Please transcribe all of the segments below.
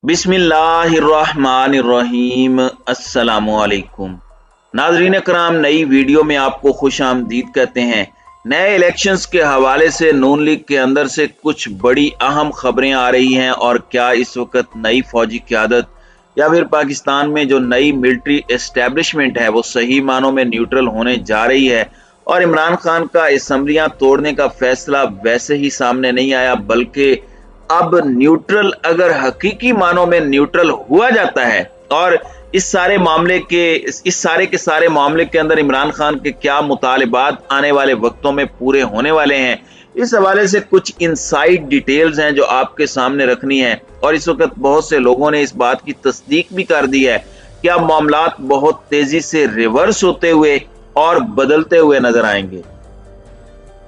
बिस्मिल्लाहिर्रहमानिर्रहीम। अस्सलामुअलैकुम नाजरीन कराम, नई वीडियो में आपको खुश आमदीद कहते हैं। नए इलेक्शंस के हवाले से नून लीग के अंदर से कुछ बड़ी अहम खबरें आ रही हैं, और क्या इस वक्त नई फौजी क़यादत या फिर पाकिस्तान में जो नई मिलिट्री एस्टेब्लिशमेंट है वो सही मानों में न्यूट्रल होने जा रही है। और इमरान खान का असम्बलियां तोड़ने का फैसला वैसे ही सामने नहीं आया, बल्कि अब न्यूट्रल अगर हकीकी मानों में न्यूट्रल हुआ जाता है और इस सारे के सारे मामले के अंदर इमरान खान के क्या मुतालिबात आने वाले वक्तों में पूरे होने वाले हैं, इस हवाले से कुछ इनसाइड डिटेल्स हैं जो आपके सामने रखनी है। और इस वक्त बहुत से लोगों ने इस बात की तस्दीक भी कर दी है कि अब मामलात बहुत तेजी से रिवर्स होते हुए और बदलते हुए नजर आएंगे।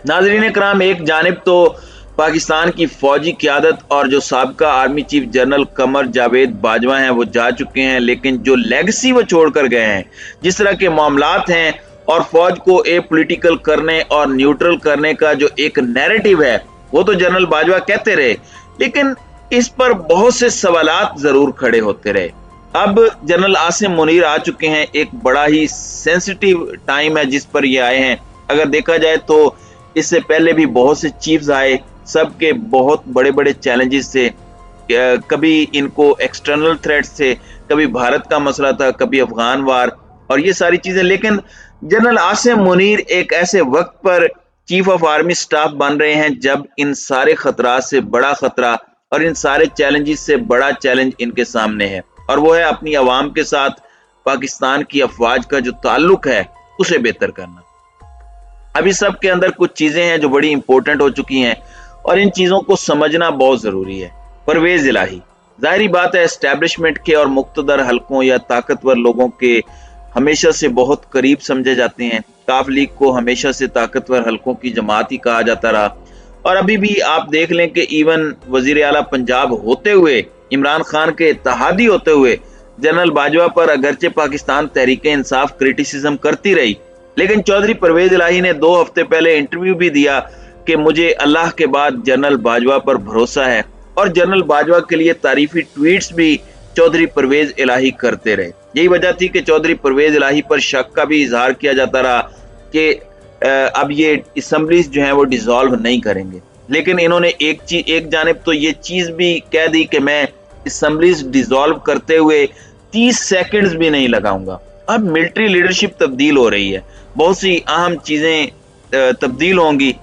नाज़रीन कराम, एक जानिब तो पाकिस्तान की फौजी क़यादत और जो साबका army chief general Qamar Javed Bajwa हैं वो जा चुके हैं, लेकिन जो लेगेसी वो छोड़कर गए हैं, जिस तरह के मामलात हैं और फौज को ए पॉलिटिकल करने और न्यूट्रल करने का जो एक नैरेटिव है वो तो जनरल बाजवा कहते रहे, लेकिन इस पर बहुत से सवालात जरूर खड़े होते रहे। अब जनरल आसिम मुनीर आ चुके हैं, एक बड़ा ही सेंसिटिव टाइम है जिस पर ये आए हैं। अगर देखा जाए तो इससे पहले भी बहुत से चीफ्स आए, सबके बहुत बड़े बड़े चैलेंजेस थे। कभी इनको एक्सटर्नल थ्रेट्स थे, कभी भारत का मसला था, कभी अफगान वार और ये सारी चीजें। लेकिन जनरल आसिम मुनीर एक ऐसे वक्त पर चीफ ऑफ आर्मी स्टाफ बन रहे हैं जब इन सारे खतरात से बड़ा खतरा और इन सारे चैलेंजेस से बड़ा चैलेंज इनके सामने है, और वो है अपनी आवाम के साथ पाकिस्तान की अफवाज का जो ताल्लुक है उसे बेहतर करना। अभी सब के अंदर कुछ चीजें हैं जो बड़ी इंपॉर्टेंट हो चुकी हैं और इन चीजों को समझना बहुत जरूरी है। परवेज इलाही, जाहिर बात है, एस्टेब्लिशमेंट के और मुक्तदर हलकों या ताकतवर लोगों के हमेशा से बहुत करीब समझे जाते हैं। काफ लीग को हमेशा से ताकतवर हलकों की जमात ही कहा जाता रहा, और अभी भी आप देख लें कि इवन वजीर आला पंजाब होते हुए, इमरान खान के इत्तेहादी होते हुए, जनरल बाजवा पर अगरचे पाकिस्तान तहरीक इंसाफ क्रिटिसिज्म करती रही, लेकिन चौधरी परवेज इलाही ने 2 हफ्ते पहले इंटरव्यू भी दिया कि मुझे अल्लाह के बाद जनरल बाजवा पर भरोसा है, और जनरल बाजवा के लिए तारीफी ट्वीट्स भी चौधरी परवेज इलाही करते रहे। यही वजह थी कि चौधरी परवेज इलाही पर शक का भी इजहार किया जाता रहा कि अब ये असम्बलीज जो हैं वो डिसॉल्व नहीं करेंगे। लेकिन इन्होंने एक जानिब तो ये चीज भी कह दी कि मैं असम्बलीज डिसॉल्व करते हुए 30 सेकंड्स भी नहीं लगाऊंगा। अब मिलिट्री लीडरशिप तब्दील हो रही है, बहुत सी अहम चीजें तब्दील होंगी।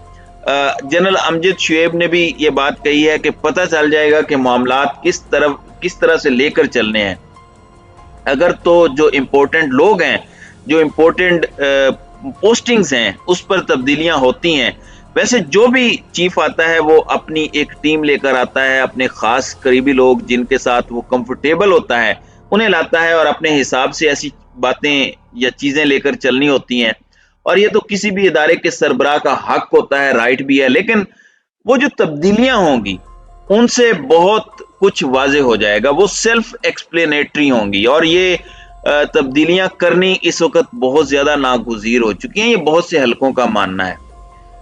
जनरल अमजद शुएब ने भी ये बात कही है कि पता चल जाएगा कि मामलात किस तरह से लेकर चलने हैं। अगर तो जो इम्पोर्टेंट लोग हैं, जो इम्पोर्टेंट पोस्टिंग्स हैं, उस पर तब्दीलियां होती हैं। वैसे जो भी चीफ आता है वो अपनी एक टीम लेकर आता है, अपने खास करीबी लोग जिनके साथ वो कंफर्टेबल होता है उन्हें लाता है, और अपने हिसाब से ऐसी बातें या चीजें लेकर चलनी होती हैं। और ये तो किसी भी इदारे के सरबराह का हक होता है, राइट भी है। लेकिन वो जो तब्दीलियां होंगी उनसे बहुत कुछ वाजे हो जाएगा, वो सेल्फ एक्सप्लेनेटरी होंगी, और ये तब्दीलियां करनी इस वक्त बहुत ज्यादा नागुज़ीर हो चुकी हैं, ये बहुत से हलकों का मानना है।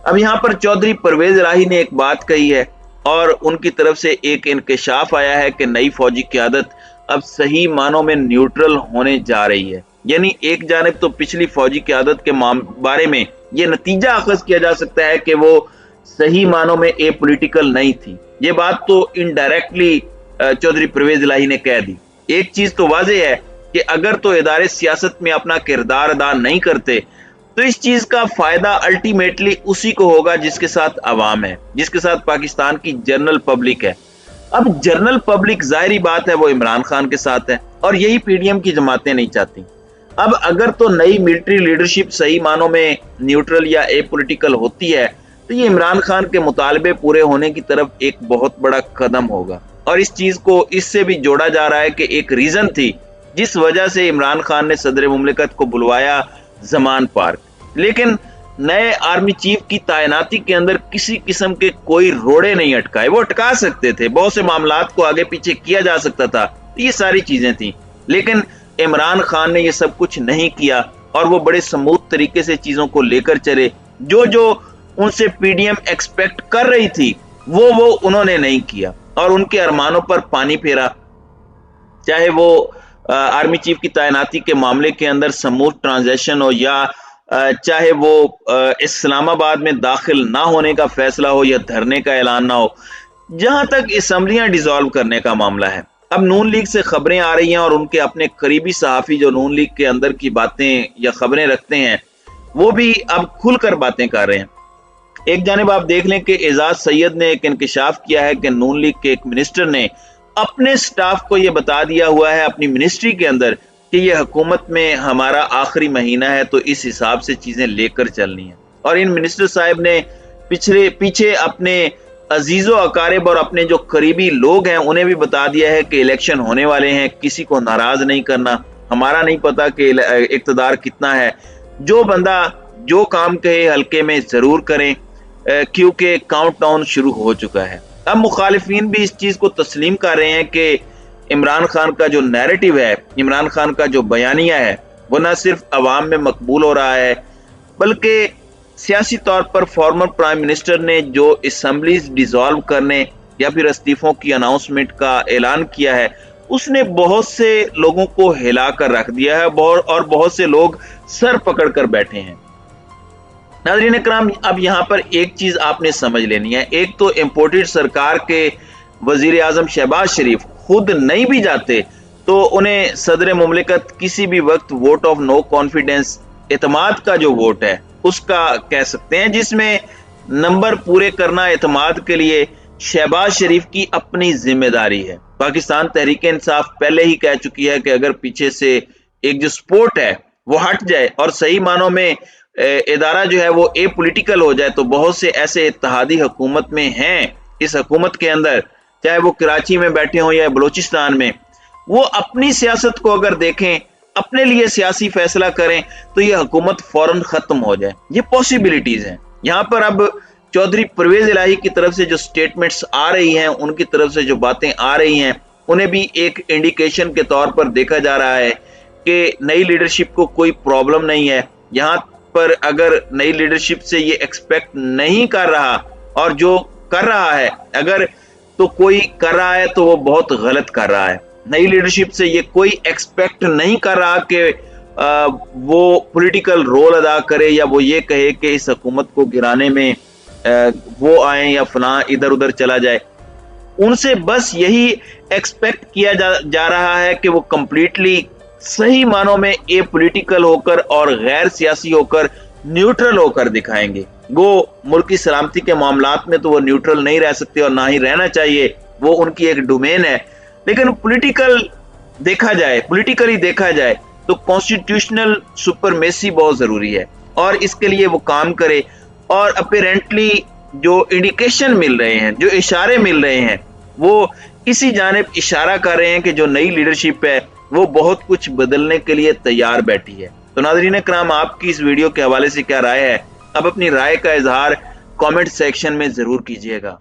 अब यहाँ पर चौधरी परवेज इलाही ने एक बात कही है और उनकी तरफ से एक इंकशाफ आया है कि नई फौजी क़यादत अब सही मानों में न्यूट्रल होने जा रही है। यानी एक जानिब तो पिछली फौजी क़यादत के बारे में यह नतीजा अखज़ किया जा सकता है कि वो सही मानों में ए पॉलिटिकल नहीं थी। ये बात तो इनडायरेक्टली चौधरी परवेज इलाही ने कह दी। एक चीज तो वाज़ेह है कि अगर तो इदारे सियासत में अपना किरदार अदा नहीं करते तो इस चीज का फायदा अल्टीमेटली उसी को होगा जिसके साथ अवाम है, जिसके साथ पाकिस्तान की जनरल पब्लिक है। अब जनरल पब्लिक जाहिर बात है वो इमरान खान के साथ है, और यही पीडीएम की जमातें नहीं चाहती। अब अगर तो नई मिलिट्री लीडरशिप सही मानों में न्यूट्रल या ए पॉलिटिकल होती है तो ये इमरान खान के मुतालबे पूरे होने की तरफ एक बहुत बड़ा कदम होगा। और इस चीज को इससे भी जोड़ा जा रहा है कि एक रीजन थी जिस वजह से इमरान खान ने सदर मुमलिकत को बुलवाया ज़मान पार्क, लेकिन नए आर्मी चीफ की तैनाती के अंदर किसी किस्म के कोई रोड़े नहीं अटकाए। वो अटका सकते थे, बहुत से मामलात को आगे पीछे किया जा सकता था, ये सारी चीजें थी, लेकिन इमरान खान ने ये सब कुछ नहीं किया, और वो बड़े स्मूथ तरीके से चीजों को लेकर चले। जो उनसे पीडीएम एक्सपेक्ट कर रही थी वो उन्होंने नहीं किया, और उनके अरमानों पर पानी फेरा। चाहे वो आर्मी चीफ की तैनाती के मामले के अंदर स्मूथ ट्रांजैक्शन हो, या चाहे वो इस्लामाबाद में दाखिल ना होने का फैसला हो या धरने का ऐलान ना हो, जहां तक असम्बलियां डिसॉल्व करने का मामला है। अब नून लीग से खबरें आ रही हैं और उनके अपने करीबी सहाफी जो नून लीग के अंदर की बातें या खबरें रखते हैं वो भी अब खुलकर बातें कर रहे हैं। एक जानिब आप देख लें कि एजाज सैयद ने एक इंकशाफ किया है कि नून लीग के एक मिनिस्टर ने अपने स्टाफ को यह बता दिया हुआ है अपनी मिनिस्ट्री के अंदर कि यह हुकूमत में हमारा आखिरी महीना है, तो इस हिसाब से चीजें लेकर चलनी है। और इन मिनिस्टर साहब ने पीछे अपने अजीजो अकारिब और अपने जो करीबी लोग हैं उन्हें भी बता दिया है कि इलेक्शन होने वाले हैं, किसी को नाराज नहीं करना, हमारा नहीं पता कि इक्तदार कितना है, जो बंदा जो काम कहे हल्के में जरूर करें, क्योंकि काउंटडाउन शुरू हो चुका है। अब मुखालिफिन भी इस चीज को तस्लीम कर रहे हैं कि इमरान खान का जो नैरेटिव है, इमरान खान का जो बयानिया है, वो न सिर्फ अवाम में मकबूल हो रहा है बल्कि सियासी तौर पर फॉर्मर प्राइम मिनिस्टर ने जो असम्बलीज डिसॉल्व करने या फिर इस्तीफों की अनाउंसमेंट का ऐलान किया है, उसने बहुत से लोगों को हिला कर रख दिया है और बहुत से लोग सर पकड़ कर बैठे हैं। नाज़रीन इकराम, अब यहाँ पर एक चीज आपने समझ लेनी है। एक तो इम्पोर्टेड सरकार के वजीर आजम शहबाज शरीफ खुद नहीं भी जाते तो उन्हें सदर मुमलिकत किसी भी वक्त वोट ऑफ नो कॉन्फिडेंस, एतमाद का जो वोट है उसका कह सकते हैं, जिसमें नंबर पूरे करना एतमाद के लिए शहबाज शरीफ की अपनी जिम्मेदारी है। पाकिस्तान तहरीक इंसाफ पहले ही कह चुकी है कि अगर पीछे से एक जो सपोर्ट है वो हट जाए और सही मानों में इदारा जो है वो ए पॉलिटिकल हो जाए, तो बहुत से ऐसे इत्तेहादी हुकूमत में हैं, इस हुकूमत के अंदर, चाहे वो कराची में बैठे हों या बलोचिस्तान में, वो अपनी सियासत को अगर देखें, अपने लिए सियासी फैसला करें तो ये हुकूमत फौरन खत्म हो जाए। ये पॉसिबिलिटीज हैं। यहाँ पर अब चौधरी परवेज इलाही की तरफ से जो स्टेटमेंट्स आ रही हैं, उनकी तरफ से जो बातें आ रही हैं, उन्हें भी एक इंडिकेशन के तौर पर देखा जा रहा है कि नई लीडरशिप को कोई प्रॉब्लम नहीं है। यहाँ पर अगर नई लीडरशिप से ये एक्सपेक्ट नहीं कर रहा और जो कर रहा है, अगर तो कोई कर रहा है तो वो बहुत गलत कर रहा है। नई लीडरशिप से ये कोई एक्सपेक्ट नहीं कर रहा कि वो पॉलिटिकल रोल अदा करे या वो ये कहे कि इस हुकूमत को गिराने में वो आए या फलां इधर उधर चला जाए। उनसे बस यही एक्सपेक्ट किया जा रहा है कि वो कंप्लीटली सही मानों में ए पॉलिटिकल होकर और गैर सियासी होकर, न्यूट्रल होकर दिखाएंगे। वो मुल्क की सलामती के मामलात में तो वो न्यूट्रल नहीं रह सकते और ना ही रहना चाहिए, वो उनकी एक डोमेन है। लेकिन पॉलिटिकली देखा जाए तो कॉन्स्टिट्यूशनल सुपरमेसी बहुत जरूरी है और इसके लिए वो काम करे। और अपेरेंटली जो इंडिकेशन मिल रहे हैं, जो इशारे मिल रहे हैं, वो इसी जानिब इशारा कर रहे हैं कि जो नई लीडरशिप है वो बहुत कुछ बदलने के लिए तैयार बैठी है। तो नाज़रीन इकराम, आपकी इस वीडियो के हवाले से क्या राय है? अब अपनी राय का इजहार कमेंट सेक्शन में जरूर कीजिएगा।